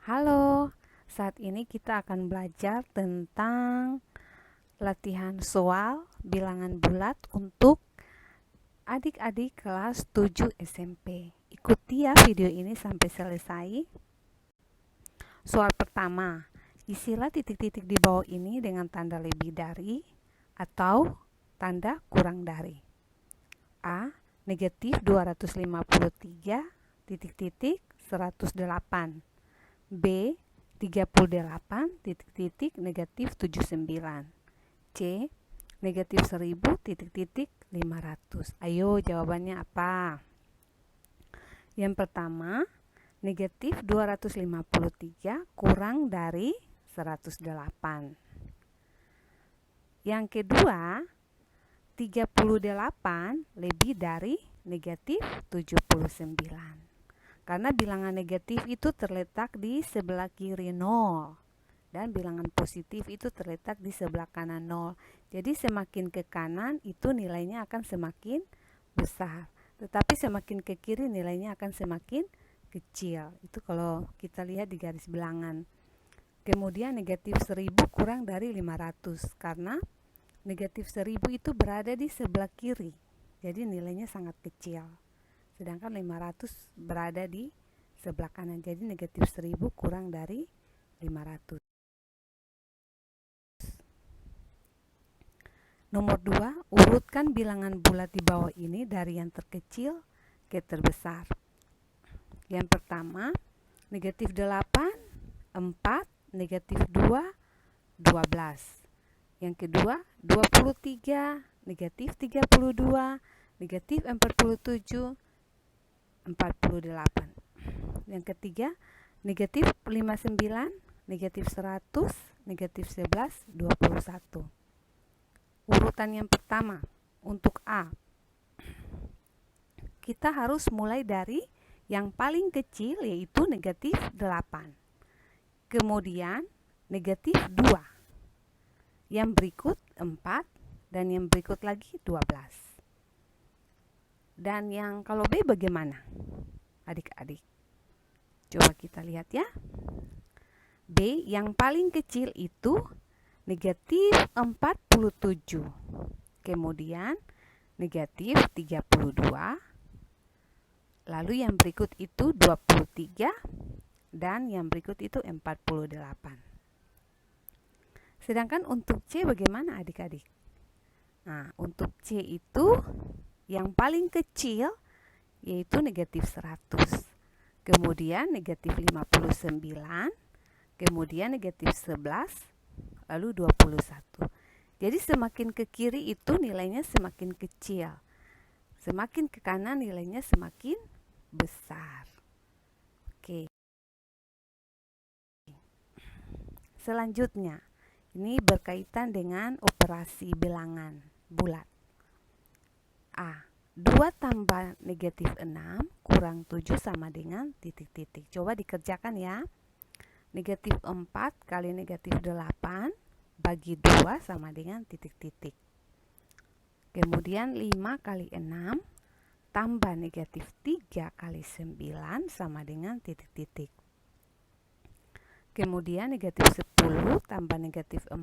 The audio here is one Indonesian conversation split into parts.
Halo, saat ini kita akan belajar tentang latihan soal bilangan bulat untuk adik-adik kelas 7 SMP. Ikuti ya video ini sampai selesai. Soal pertama, isilah titik-titik di bawah ini dengan tanda lebih dari atau tanda kurang dari. A. Negatif 253 titik-titik 108. B. 38 titik-titik negatif 79. C. Negatif 1000 titik-titik 500. Ayo jawabannya apa? Yang pertama, negatif 253 kurang dari 108. Yang kedua, 38 lebih dari negatif 79. Karena bilangan negatif itu terletak di sebelah kiri 0 dan bilangan positif itu terletak di sebelah kanan 0. Jadi semakin ke kanan itu nilainya akan semakin besar, tetapi semakin ke kiri nilainya akan semakin kecil. Itu kalau kita lihat di garis bilangan. Kemudian negatif 1000 kurang dari 500 karena negatif 1000 itu berada di sebelah kiri. Jadi nilainya sangat kecil. Sedangkan 500 berada di sebelah kanan. Jadi negatif 1000 kurang dari 500. Nomor 2, urutkan bilangan bulat di bawah ini dari yang terkecil ke terbesar. Yang pertama, negatif 8, 4, negatif 2, 12. Yang kedua, 23, negatif 32, negatif 47, 48. Yang ketiga, negatif 59, negatif 100, negatif 11, 21. Urutan yang pertama, untuk A. Kita harus mulai dari yang paling kecil yaitu negatif 8. Kemudian negatif 2. Yang berikut 4 dan yang berikut lagi 12. Dan yang kalau B bagaimana? Adik-adik. Coba kita lihat ya. B yang paling kecil itu negatif 47. Kemudian negatif 32. Lalu yang berikut itu 23 dan yang berikut itu 48. Sedangkan untuk C bagaimana adik-adik? Nah, untuk C itu yang paling kecil yaitu negatif 100. Kemudian negatif 59, kemudian negatif 11, lalu 21. Jadi semakin ke kiri itu nilainya semakin kecil. Semakin ke kanan nilainya semakin besar. Oke. Selanjutnya, ini berkaitan dengan operasi bilangan bulat. A. 2 tambah negatif 6 kurang 7 sama dengan titik-titik. Coba dikerjakan ya. Negatif 4 kali negatif 8 bagi 2 sama dengan titik-titik. Kemudian 5 kali 6 tambah negatif 3 kali 9 sama dengan titik-titik. Kemudian negatif 10 tambah negatif 4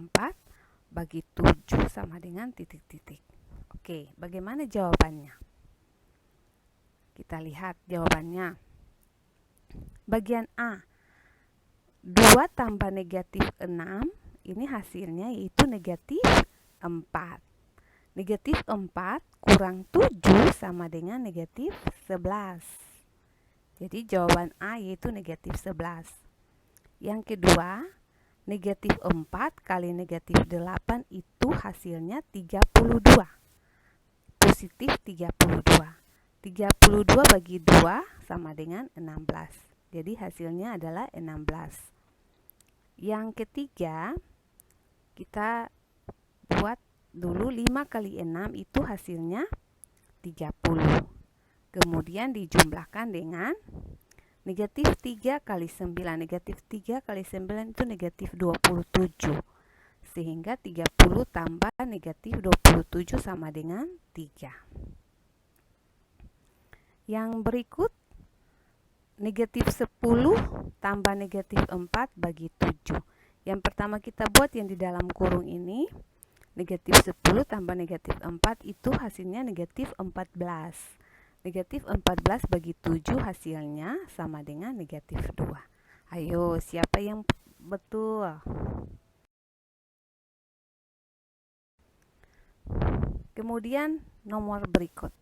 bagi 7 sama dengan titik-titik. Oke, bagaimana jawabannya? Kita lihat jawabannya. Bagian A, 2 tambah negatif 6, ini hasilnya yaitu negatif 4. Negatif 4 kurang 7 sama dengan negatif 11. Jadi jawaban A yaitu negatif 11. Yang kedua, negatif 4 kali negatif 8 itu hasilnya 32. Positif 32. 32 bagi 2 sama dengan 16. Jadi hasilnya adalah 16. Yang ketiga, kita buat dulu 5 kali 6 itu hasilnya 30. Kemudian dijumlahkan dengan negatif 3 kali 9. Negatif 3 kali 9 itu negatif 27. Sehingga 30 tambah negatif 27 sama dengan 3. Yang berikut negatif 10 tambah negatif 4 bagi 7. Yang pertama kita buat yang di dalam kurung ini. Negatif 10 tambah negatif 4 itu hasilnya negatif 14. Negatif 14 bagi 7 hasilnya sama dengan negatif 2. Ayo, siapa yang betul? Kemudian nomor berikut.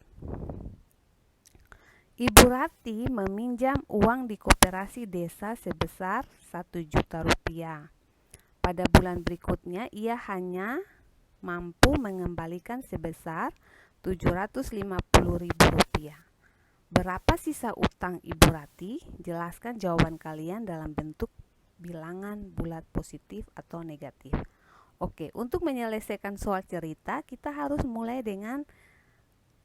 Ibu Rati meminjam uang di koperasi desa sebesar 1 juta rupiah. Pada bulan berikutnya ia hanya mampu mengembalikan sebesar 750.000 rupiah. Berapa sisa utang Ibu Rati? Jelaskan jawaban kalian dalam bentuk bilangan bulat positif atau negatif. Oke, untuk menyelesaikan soal cerita kita harus mulai dengan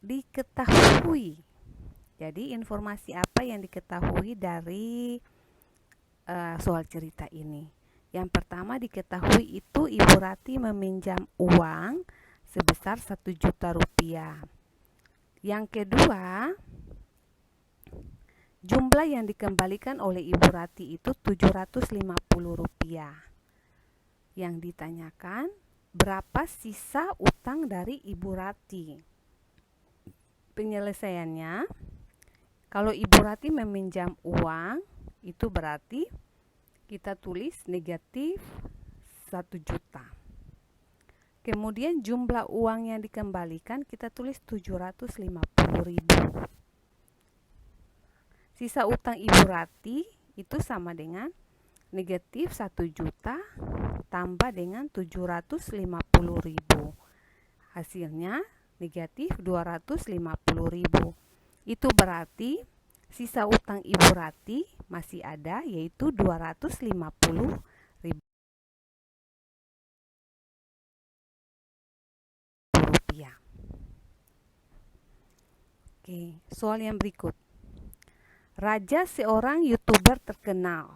diketahui. Jadi informasi apa yang diketahui dari soal cerita ini? Yang pertama diketahui itu Ibu Rati meminjam uang sebesar 1 juta rupiah. Yang kedua, jumlah yang dikembalikan oleh Ibu Rati itu 750 rupiah. Yang ditanyakan, berapa sisa utang dari Ibu Rati? Penyelesaiannya, kalau Ibu Rati meminjam uang, itu berarti kita tulis negatif 1 juta. Kemudian jumlah uang yang dikembalikan kita tulis 750.000. Sisa utang Ibu Rati itu sama dengan negatif 1 juta tambah dengan 750.000. Hasilnya negatif 250.000. Itu berarti sisa utang Ibu Rati masih ada, yaitu 250.000 rupiah. Oke, soal yang berikut. Raja seorang YouTuber terkenal,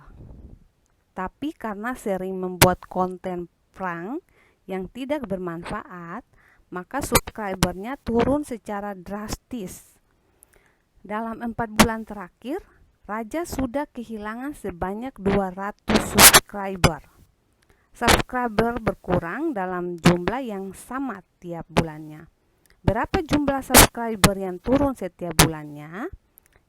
tapi karena sering membuat konten prank yang tidak bermanfaat, maka subscribernya turun secara drastis. Dalam 4 bulan terakhir, Raja sudah kehilangan sebanyak 200 subscriber. Subscriber berkurang dalam jumlah yang sama tiap bulannya. Berapa jumlah subscriber yang turun setiap bulannya?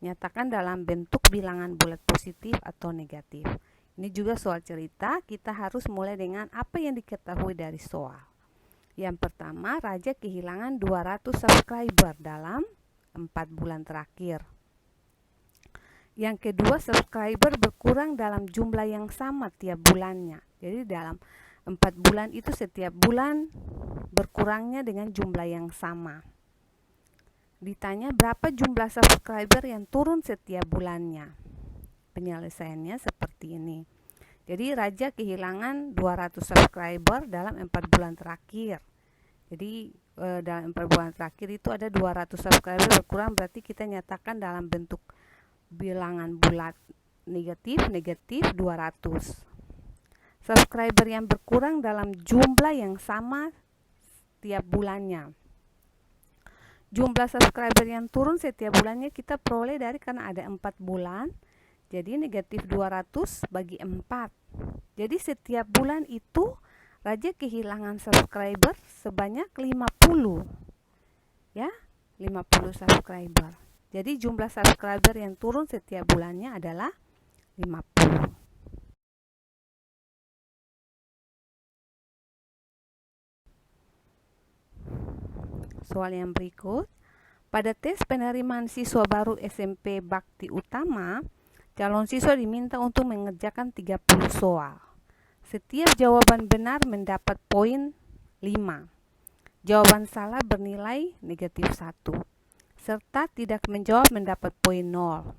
Nyatakan dalam bentuk bilangan bulat positif atau negatif. Ini juga soal cerita, kita harus mulai dengan apa yang diketahui dari soal. Yang pertama, Raja kehilangan 200 subscriber dalam 4 bulan terakhir. Yang kedua, subscriber berkurang dalam jumlah yang sama tiap bulannya. Jadi dalam 4 bulan itu setiap bulan berkurangnya dengan jumlah yang sama. Ditanya berapa jumlah subscriber yang turun setiap bulannya. Penyelesaiannya seperti ini. Jadi Raja kehilangan 200 subscriber dalam 4 bulan terakhir. Jadi dalam 4 bulan terakhir itu ada 200 subscriber berkurang, berarti kita nyatakan dalam bentuk bilangan bulat negatif 200. Subscriber yang berkurang dalam jumlah yang sama tiap bulannya. Jumlah subscriber yang turun setiap bulannya kita peroleh dari, karena ada 4 bulan, jadi negatif 200 bagi 4. Jadi setiap bulan itu Raja kehilangan subscriber sebanyak 50. Ya, 50 subscriber. Jadi jumlah subscriber yang turun setiap bulannya adalah 50. Soal yang berikut. Pada tes penerimaan siswa baru SMP Bakti Utama, calon siswa diminta untuk mengerjakan 30 soal. Setiap jawaban benar mendapat poin 5. Jawaban salah bernilai negatif 1. Serta tidak menjawab mendapat poin 0.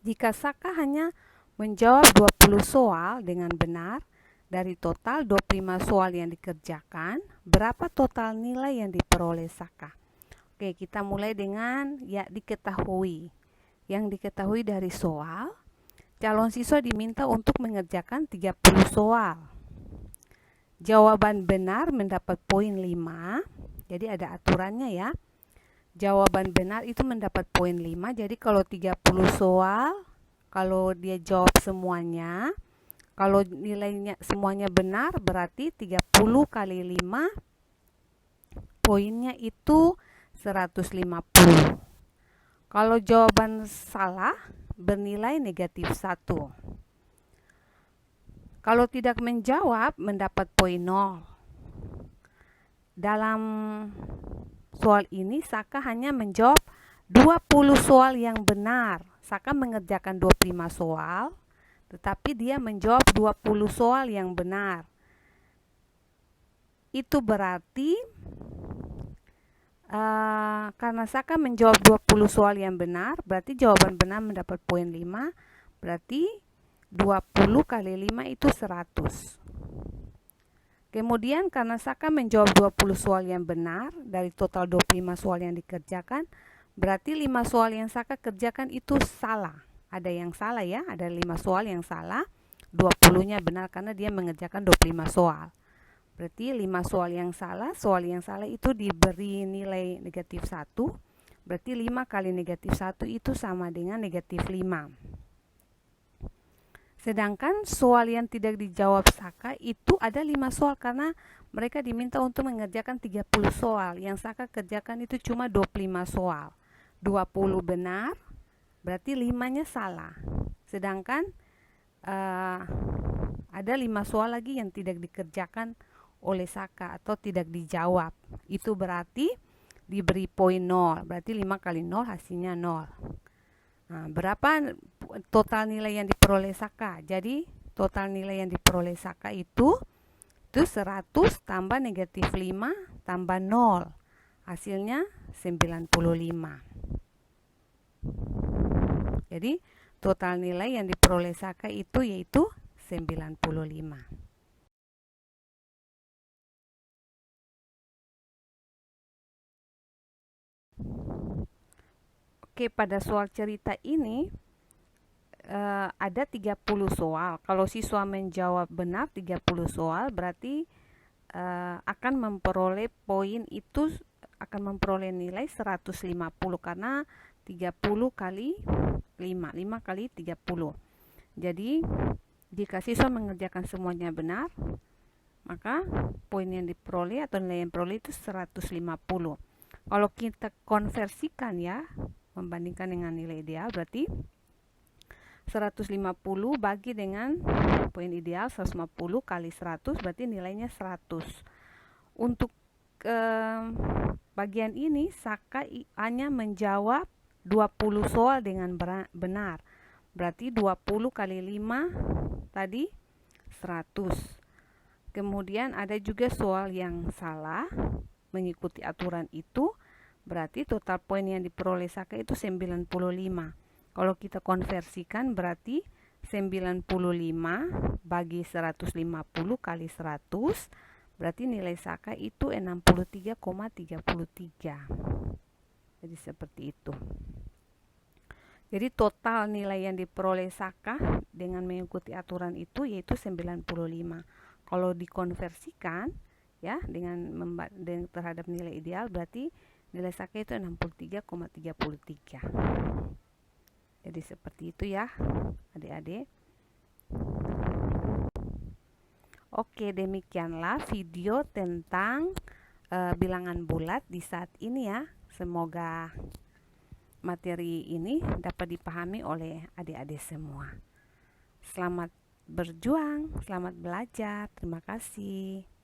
Jika Saka hanya menjawab 20 soal dengan benar dari total 25 soal yang dikerjakan, berapa total nilai yang diperoleh Saka? Oke, kita mulai dengan ya diketahui. Yang diketahui dari soal, calon siswa diminta untuk mengerjakan 30 soal. Jawaban benar mendapat poin 5. Jadi ada aturannya ya. jawaban benar itu mendapat poin 5. Jadi kalau 30 soal, kalau dia jawab semuanya, kalau nilainya semuanya benar, berarti 30 kali 5, poinnya itu 150. Kalau jawaban salah, bernilai negatif 1. Kalau tidak menjawab, mendapat poin 0. Dalam soal ini, Saka hanya menjawab 20 soal yang benar. Saka mengerjakan 25 soal, tetapi dia menjawab 20 soal yang benar. Itu berarti karena Saka menjawab 20 soal yang benar, berarti jawaban benar mendapat poin 5. Berarti 20 kali 5 itu 100. Kemudian karena Saka menjawab 20 soal yang benar dari total 25 soal yang dikerjakan, berarti 5 soal yang Saka kerjakan itu salah. Ada yang salah ya, ada 5 soal yang salah, 20-nya benar karena dia mengerjakan 25 soal. Berarti 5 soal yang salah itu diberi nilai negatif 1. Berarti 5 kali negatif 1 itu sama dengan negatif 5. Sedangkan soal yang tidak dijawab Saka itu ada 5 soal karena mereka diminta untuk mengerjakan 30 soal. Yang Saka kerjakan itu cuma 25 soal. 20 benar, berarti 5-nya salah. Sedangkan ada 5 soal lagi yang tidak dikerjakan oleh Saka atau tidak dijawab. Itu berarti diberi poin 0. Berarti 5 kali 0 hasilnya 0. Nah, berapa total nilai yang diperoleh Saka? Jadi total nilai yang diperoleh Saka itu 100 tambah negatif 5 tambah 0. Hasilnya 95. Jadi total nilai yang diperoleh Saka itu yaitu 95. Oke, pada soal cerita ini ada 30 soal. Kalau siswa menjawab benar 30 soal, berarti akan memperoleh poin itu akan memperoleh nilai 150 karena 30 kali 5 kali 30. Jadi jika siswa mengerjakan semuanya benar, maka poin yang diperoleh atau nilai yang diperoleh itu 150. Kalau kita konversikan ya, membandingkan dengan nilai ideal, berarti 150 bagi dengan poin ideal 150 kali 100, berarti nilainya 100. Untuk bagian ini Saka hanya menjawab 20 soal dengan benar. Berarti 20 kali 5 tadi 100. Kemudian ada juga soal yang salah mengikuti aturan itu. Berarti total poin yang diperoleh Saka itu 95. Kalau kita konversikan berarti 95 bagi 150 kali 100, berarti nilai Saka itu 63,33. Jadi seperti itu. Jadi total nilai yang diperoleh Saka dengan mengikuti aturan itu yaitu 95. Kalau dikonversikan ya dengan terhadap nilai ideal, berarti nilai Saka itu 63,33. Jadi seperti itu ya adik-adik. Oke, demikianlah video tentang bilangan bulat di saat ini ya. Semoga materi ini dapat dipahami oleh adik-adik semua. Selamat berjuang, selamat belajar. Terima kasih.